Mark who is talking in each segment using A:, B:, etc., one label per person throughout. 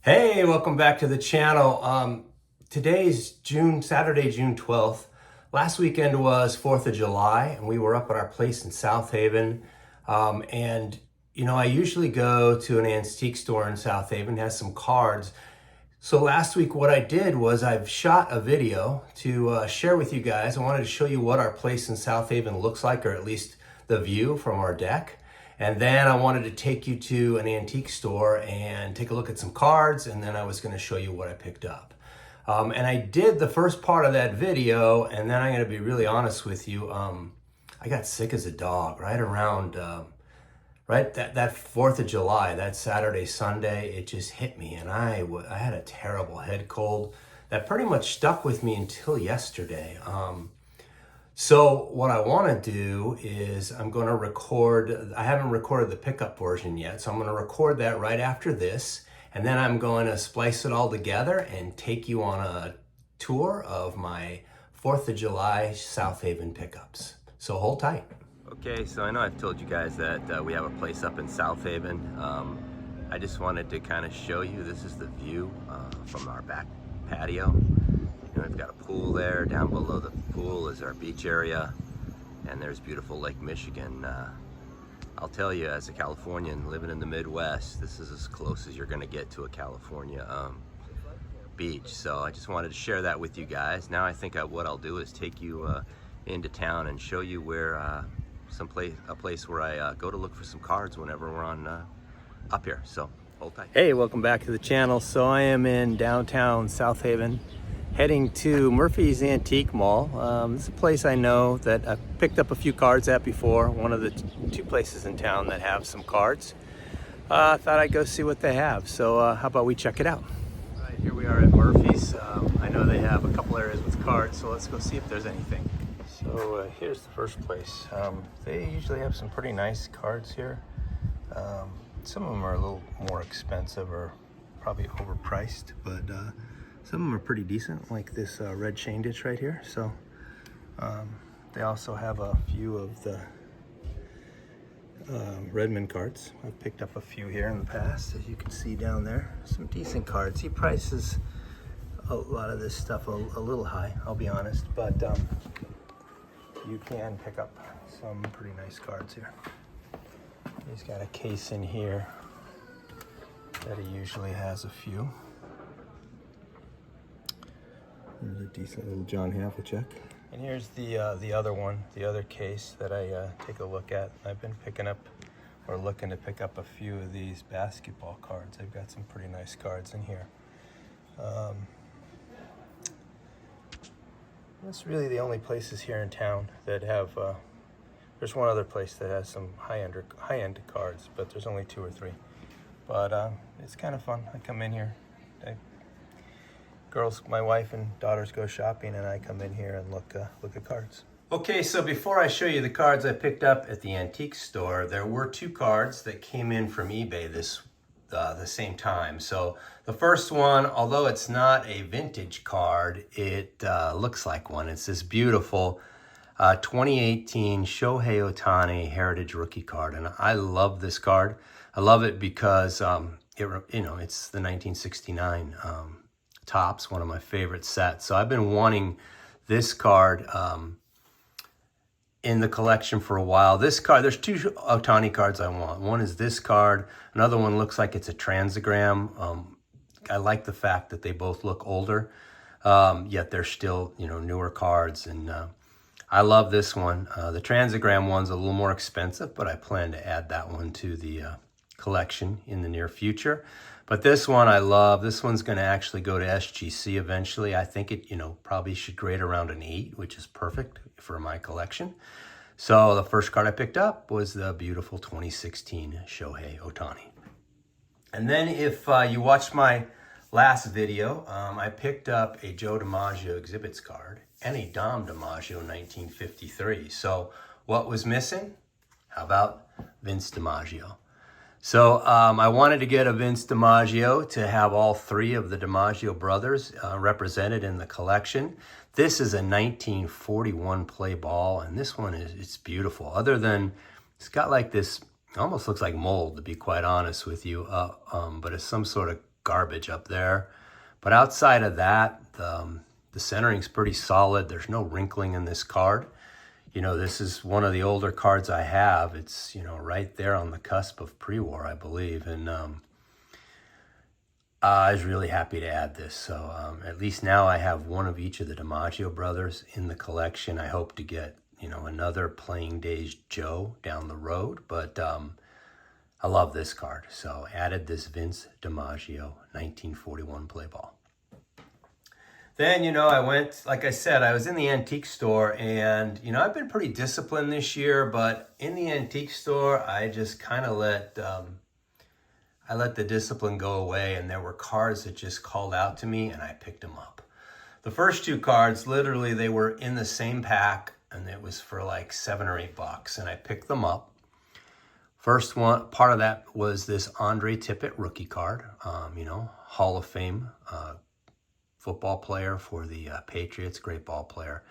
A: Hey, welcome back to the channel. Today's Saturday, June 12th. Last weekend was 4th of July, and we were up at our place in South Haven. I usually go to an antique store in South Haven, has some cards. So last week, what I did was I've shot a video to share with you guys. I wanted to show you what our place in South Haven looks like, or at least the view from our deck. And then I wanted to take you to an antique store and take a look at some cards, and then I was going to show you what I picked up. And I did the first part of that video, and then I'm going to be really honest with you. I got sick as a dog right around that 4th of July, that Saturday, Sunday. It just hit me, and I had a terrible head cold that pretty much stuck with me until yesterday. So what I want to do is I'm going to record, I haven't recorded the pickup version yet, so I'm going to record that right after this, and then I'm going to splice it all together and take you on a tour of my 4th of July South Haven pickups. So hold tight. Okay, so I know I've told you guys that we have a place up in South Haven. I just wanted to kind of show you, this is the view from our back patio. We've got a pool there. Down below the pool is our beach area, and there's beautiful Lake Michigan. I'll tell you, as a Californian living in the Midwest, this is as close as you're going to get to a California beach. So I just wanted to share that with you guys. Now I think what I'll do is take you into town and show you where a place where I go to look for some cards whenever we're on up here. So hold tight. Hey, welcome back to the channel. So I am in downtown South Haven, heading to Murphy's Antique Mall. This is a place I know that I've picked up a few cards at before, one of the two places in town that have some cards. I thought I'd go see what they have, so how about we check it out? All right, here we are at Murphy's. I know they have a couple areas with cards, so let's go see if there's anything. So here's the first place. They usually have some pretty nice cards here. Some of them are a little more expensive or probably overpriced, but some of them are pretty decent, like this red chain ditch right here. So they also have a few of the Redmond cards. I've picked up a few here in the past, as you can see down there. Some decent cards. He prices a lot of this stuff a little high, I'll be honest, but you can pick up some pretty nice cards here. He's got a case in here that he usually has a few. There's a decent little John Havlicek. And here's the other one, the other case that I take a look at. I've been picking up, or looking to pick up, a few of these basketball cards. They've got some pretty nice cards in here. That's really the only places here in town that have, there's one other place that has some high-end cards, but there's only 2 or 3. But it's kind of fun. I come in here. My wife and daughters go shopping, and I come in here and look at cards. Okay, so before I show you the cards I picked up at the antique store, there were 2 cards that came in from eBay the same time. So the first one, although it's not a vintage card, it looks like one. It's this beautiful 2018 Shohei Ohtani Heritage Rookie card, and I love this card. I love it because it's the 1969 Topps, one of my favorite sets. So I've been wanting this card in the collection for a while. This card, there's 2 Ohtani cards I want. One is this card. Another one looks like it's a transagram. I like the fact that they both look older, yet they're still, newer cards. And I love this one. The transagram one's a little more expensive, but I plan to add that one to the collection in the near future. But this one I love. This one's going to actually go to SGC eventually. I think it, probably should grade around an 8, which is perfect for my collection. So the first card I picked up was the beautiful 2016 Shohei Ohtani. And then if you watched my last video, I picked up a Joe DiMaggio exhibits card and a Dom DiMaggio 1953. So what was missing? How about Vince DiMaggio? So I wanted to get a Vince DiMaggio to have all 3 of the DiMaggio brothers represented in the collection. This is a 1941 play ball, and this one it's beautiful. Other than it's got like this, almost looks like mold, to be quite honest with you, but it's some sort of garbage up there. But outside of that, the centering's pretty solid. There's no wrinkling in this card. You know, this is one of the older cards I have. It's, you know, right there on the cusp of pre-war, I believe. And I was really happy to add this. So at least now I have one of each of the DiMaggio brothers in the collection. I hope to get, you know, another Playing Days Joe down the road. But I love this card. So added this Vince DiMaggio 1941 play ball. Then, you know, I went, like I said, I was in the antique store, and, you know, I've been pretty disciplined this year, but in the antique store, I just kind of let the discipline go away, and there were cards that just called out to me, and I picked them up. The first two cards, literally, they were in the same pack, and it was for like $7 or $8, and I picked them up. First one, part of that was this Andre Tippett rookie card, you know, Hall of Fame football player for the Patriots, great ball player.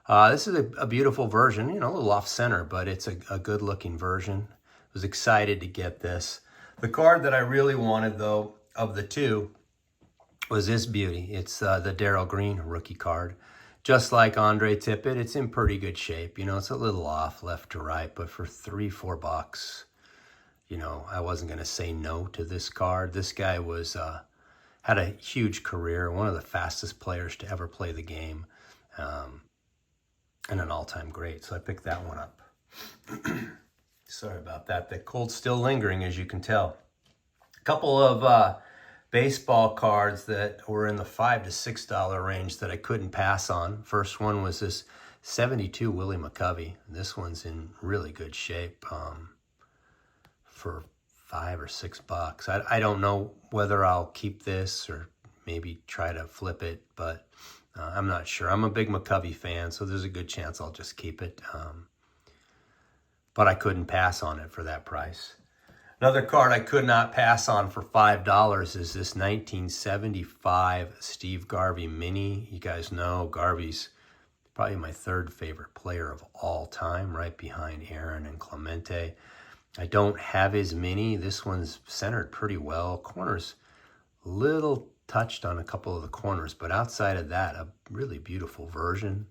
A: This is a beautiful version, you know, a little off center, but it's a good looking version. I was excited to get this. The card that I really wanted, though, of the two was this beauty. It's the Darrell Green rookie card. Just like Andre Tippett, it's in pretty good shape. You know, it's a little off left to right, but for $3-4, you know, I wasn't going to say no to this card. This guy was had a huge career, one of the fastest players to ever play the game, and an all-time great. So I picked that one up. Sorry about that. The cold's still lingering, as you can tell. A couple of baseball cards that were in the $5 to $6 range that I couldn't pass on. First one was this 72 Willie McCovey. This one's in really good shape for $5 or $6. I don't know whether I'll keep this or maybe try to flip it, but I'm not sure. I'm a big McCovey fan, so there's a good chance I'll just keep it. But I couldn't pass on it for that price. Another card I could not pass on for $5 is this 1975 Steve Garvey Mini. You guys know Garvey's probably my third favorite player of all time, right behind Aaron and Clemente. I don't have his mini. This one's centered pretty well. Corners a little touched on a couple of the corners, but outside of that, a really beautiful version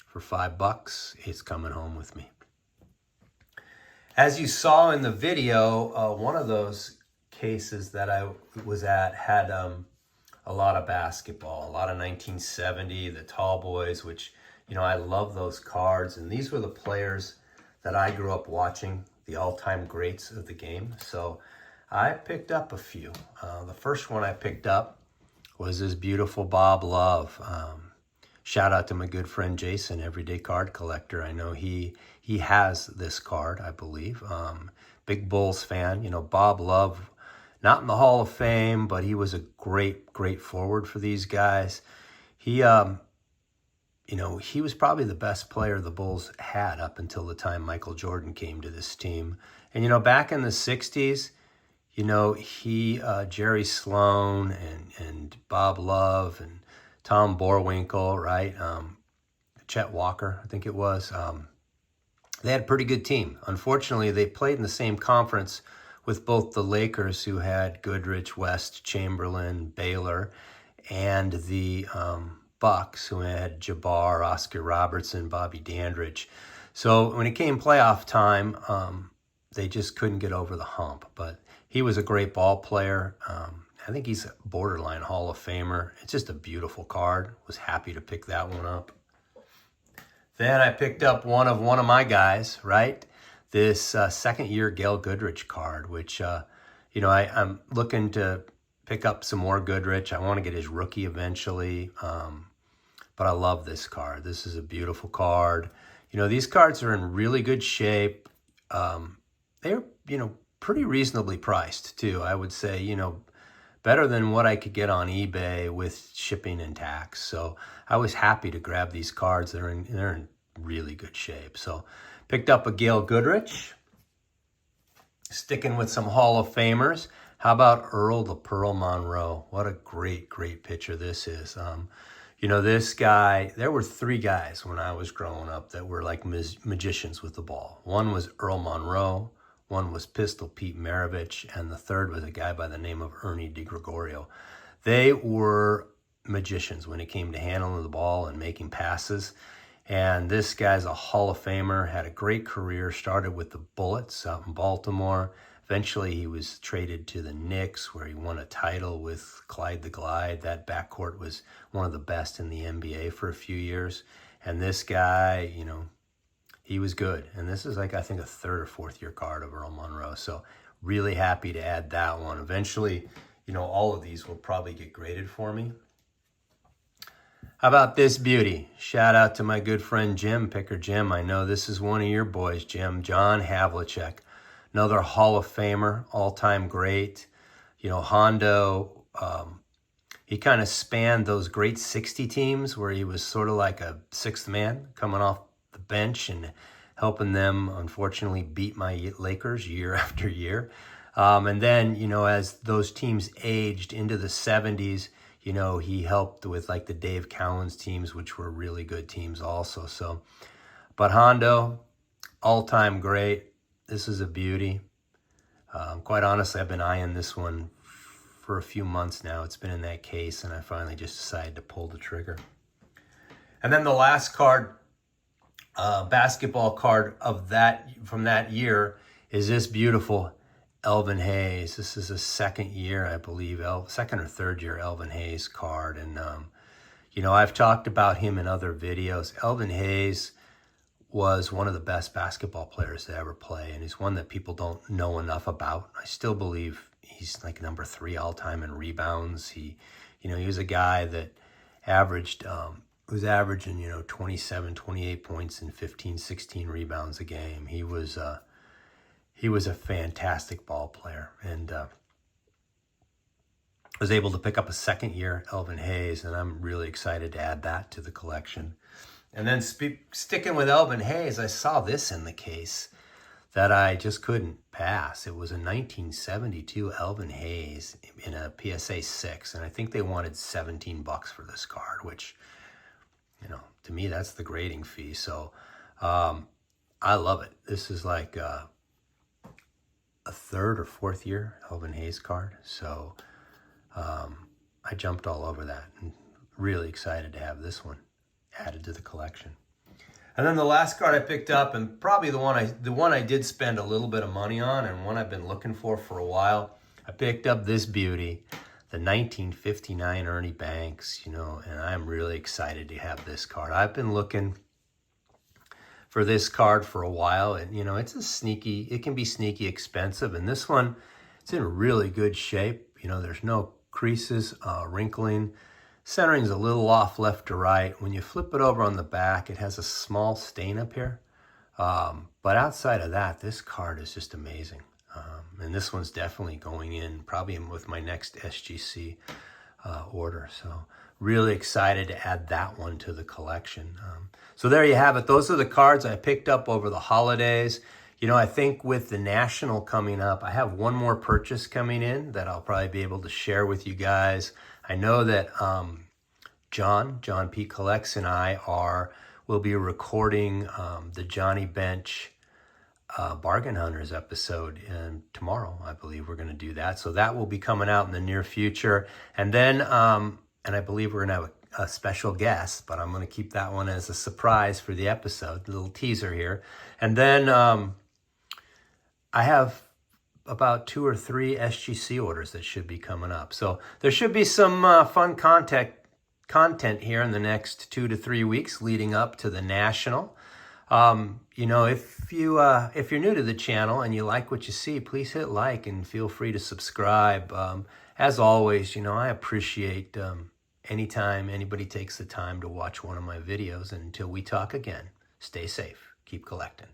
A: for $5. It's coming home with me. As you saw in the video, one of those cases that I was at had a lot of basketball, a lot of 1970, the Tall Boys, which, you know, I love those cards. And these were the players that I grew up watching, the all-time greats of the game. So I picked up a few. The first one I picked up was this beautiful Bob Love. Shout out to my good friend Jason, Everyday Card Collector. I know he has this card, I believe. Big Bulls fan. You know, Bob Love, not in the Hall of Fame, but he was a great forward for these guys. He, you know, he was probably the best player the Bulls had up until the time Michael Jordan came to this team. And, you know, back in the 60s, you know, he, Jerry Sloan and Bob Love and Tom Boerwinkle, right? Chet Walker, I think it was. They had a pretty good team. Unfortunately, they played in the same conference with both the Lakers, who had Goodrich, West, Chamberlain, Baylor, and the Bucks, who had Jabbar, Oscar Robertson, Bobby Dandridge. So when it came playoff time, they just couldn't get over the hump. But he was a great ball player. I think he's a borderline Hall of Famer. It's just a beautiful card. Was happy to pick that one up. Then I picked up one of my guys, right? This second-year Gail Goodrich card, which, you know, I'm looking to pick up some more Goodrich. I want to get his rookie eventually, but I love this card. This is a beautiful card. You know, these cards are in really good shape. They're, you know, pretty reasonably priced, too. I would say, you know, better than what I could get on eBay with shipping and tax. So I was happy to grab these cards. They're in really good shape. So picked up a Gail Goodrich. Sticking with some Hall of Famers. How about Earl the Pearl Monroe? What a great pitcher this is. You know, this guy, there were three guys when I was growing up that were like magicians with the ball. One was Earl Monroe. One was Pistol Pete Maravich, and the third was a guy by the name of Ernie DiGregorio. They were magicians when it came to handling the ball and making passes. And this guy's a Hall of Famer, had a great career, started with the Bullets out in Baltimore. Eventually, he was traded to the Knicks, where he won a title with Clyde the Glide. That backcourt was one of the best in the NBA for a few years. And this guy, you know, he was good. And this is like, I think, a third or fourth year card of Earl Monroe. So really happy to add that one. Eventually, you know, all of these will probably get graded for me. How about this beauty? Shout out to my good friend Jim, Picker Jim. I know this is one of your boys, Jim. John Havlicek, another Hall of Famer, all-time great. You know, Hondo, he kind of spanned those great 60 teams where he was sort of like a sixth man coming off the bench and helping them, unfortunately, beat my Lakers year after year. And then, you know, as those teams aged into the 70s, you know, he helped with like the Dave Cowens teams, which were really good teams also. So, but Hondo, all-time great. This is a beauty. Quite honestly, I've been eyeing this one for a few months now. It's been in that case, and I finally just decided to pull the trigger. And then the last card, basketball card of that from that year, is this beautiful Elvin Hayes. This is a second year, I believe, second or third year Elvin Hayes card. And, you know, I've talked about him in other videos. Elvin Hayes was one of the best basketball players to ever play, and he's one that people don't know enough about. I still believe he's like number 3 all-time in rebounds. He was a guy that was averaging, you know, 27, 28 points and 15, 16 rebounds a game. He was a fantastic ball player, and was able to pick up a second year Elvin Hayes, and I'm really excited to add that to the collection. And then sticking with Elvin Hayes, I saw this in the case that I just couldn't pass. It was a 1972 Elvin Hayes in a PSA 6, and I think they wanted $17 for this card, which, you know, to me, that's the grading fee. So I love it. This is like a third or fourth year Elvin Hayes card. So I jumped all over that and really excited to have this one added to the collection. And then the last card I picked up, and probably the one I did spend a little bit of money on, and one I've been looking for a while, I picked up this beauty, the 1959 Ernie Banks, you know, and I'm really excited to have this card. I've been looking for this card for a while, and, you know, it can be sneaky expensive, and this one, it's in really good shape. You know, there's no creases, wrinkling. Centering's a little off left to right. When you flip it over on the back, it has a small stain up here. But outside of that, this card is just amazing. And this one's definitely going in, probably with my next SGC order. So really excited to add that one to the collection. So there you have it. Those are the cards I picked up over the holidays. You know, I think with the National coming up, I have one more purchase coming in that I'll probably be able to share with you guys. I know that John P. Collects and I will be recording the Johnny Bench Bargain Hunters episode tomorrow. I believe we're going to do that. So that will be coming out in the near future. And then, and I believe we're going to have a special guest, but I'm going to keep that one as a surprise for the episode, a little teaser here. And then I have about 2 or 3 SGC orders that should be coming up. So there should be some fun content here in the next 2 to 3 weeks leading up to the National. You know, if you're new to the channel and you like what you see, please hit like and feel free to subscribe. As always, you know, I appreciate anytime anybody takes the time to watch one of my videos. And until we talk again, stay safe, keep collecting.